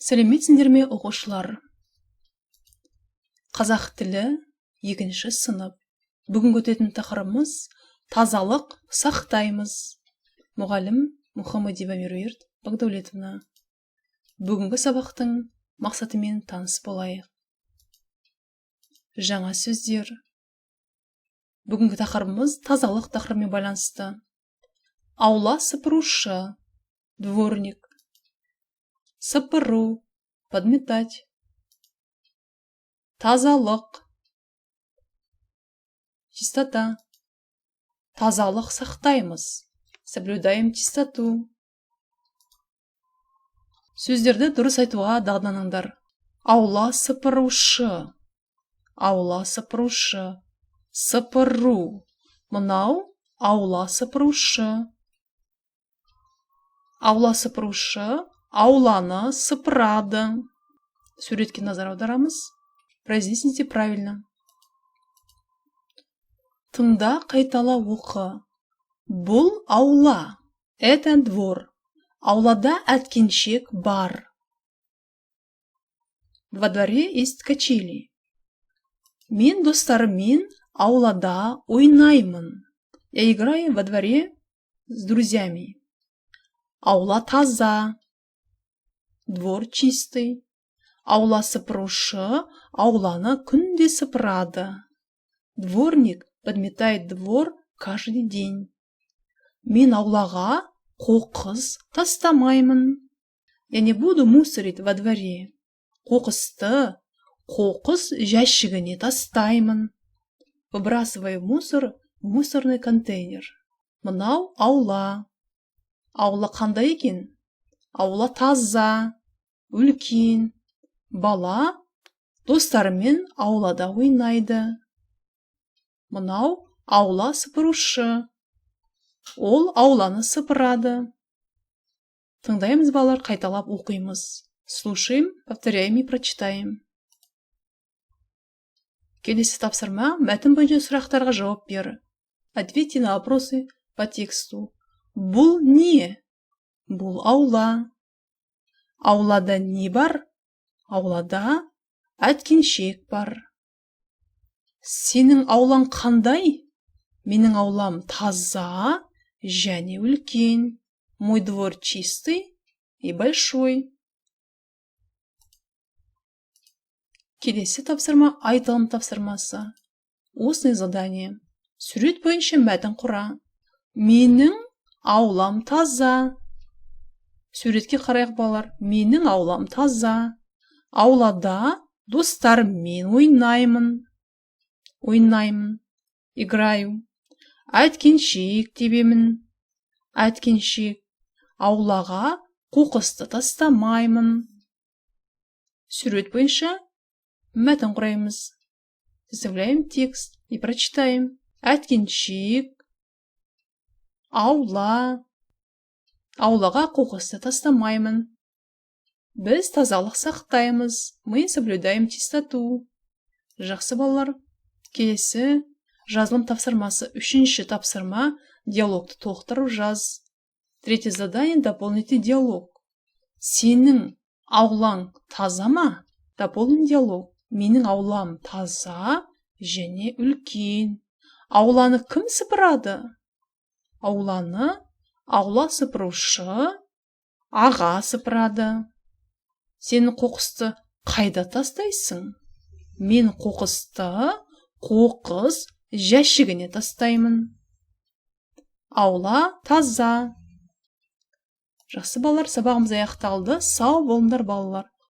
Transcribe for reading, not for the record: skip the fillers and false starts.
Сәлеметсіңдер ме, оқушылар? Қазақ тілі 2-ші сынып. Бүгін өтетін тақырыбымыз тазалық сақтаймыз. Мұғалім Мұхаммадиева Меруерт Бақдәулетовна. Бүгінгі сабақтың мақсатымен таныс болайық. Жаңа сөздер. Бүгінгі тақырыбымыз тазалық тақырыбымен байланысты. Аула сыпырушы, дворник. Сыпыру, подметать. Тазалық, чистота. Тазалық сақтаймыз, соблюдаем чистоту. Сөздерді дұрыс айтуға дағдыланыңдар. Аула сыпырушы, аула сыпырушы, сыпыру. Мынау аула сыпырушы. Аула сыпырушы ауланы сыпырады. Суретке назар аударамыз. Произнесите правильно. Тыңда, қайтала оқы. Бұл аула. Это двор. Аулада әткеншек бар. Во дворе есть качели. Мен достарыммен аулада ойнаймын. Я играю во дворе с друзьями. Аула таза. Двор чистый. Аула сыпырушы ауланы күнде сыпырады. Дворник подметает двор каждый день. Мен аулаға қоқыс тастамаймын. Я не буду мусорить во дворе. Қоқысты қоқыс жәшігіне тастаймын. Выбрасываю мусор в мусорный контейнер. Мынау аула. Аула қандай екен? Аула таза, үлкен. Бала достарымен аулада ойнайды. Мынау аула сыпырушы. Ол ауланы сыпырады. Тыңдаймыз, балалар, қайталап оқимыз. Слушаем, повторяем и прочитаем. Келесі тапсырма, мәтін бойынша сұрақтарға жауап бер. Ответьте на вопросы по тексту. Бұл не? Бұл аула. Аулада не бар? Аулада әткеншек бар. Сенің аулаң қандай? Менің аулам таза және үлкен. Мой двор чистый и большой. Келесі тапсырма айтылым тапсырмасы. Устное задание. Сурет бойынша мәтін құра. Менің аулам таза. Суретке қарайық, балалар. Менің аулам таза. Аулада достарыммен ойнаймын. Ойнаймын. Играю. Әткеншек тебемін. Әткеншек. Аулаға қоқысты тастамаймын. Сурет бойынша мәтін құраймыз. Составляем текст и прочитаем. Әткеншек. Аула. Аулаға қоқысты тастамаймын. Біз тазалық сақтаймыз. Мы соблюдаем чистоту. Жақсы, балалар. Келесі жазылым тапсырмасы. 3-ші тапсырма. Диалогты толықтырып жаз. 3-е задание. Дополните диалог. Сенің аулаң таза ма? Дополни диалог. Менің аулам таза және үлкен. Ауланы кім сыпырады? Ауланы аула сыпырушы аға сыпырады. Сен қоқысты қайда тастайсың? Мен қоқысты қоқыс жәшігіне тастаймын. Аула таза. Жақсы, балалар, сабағымыз аяқталды. Сау болыңдар, балалар.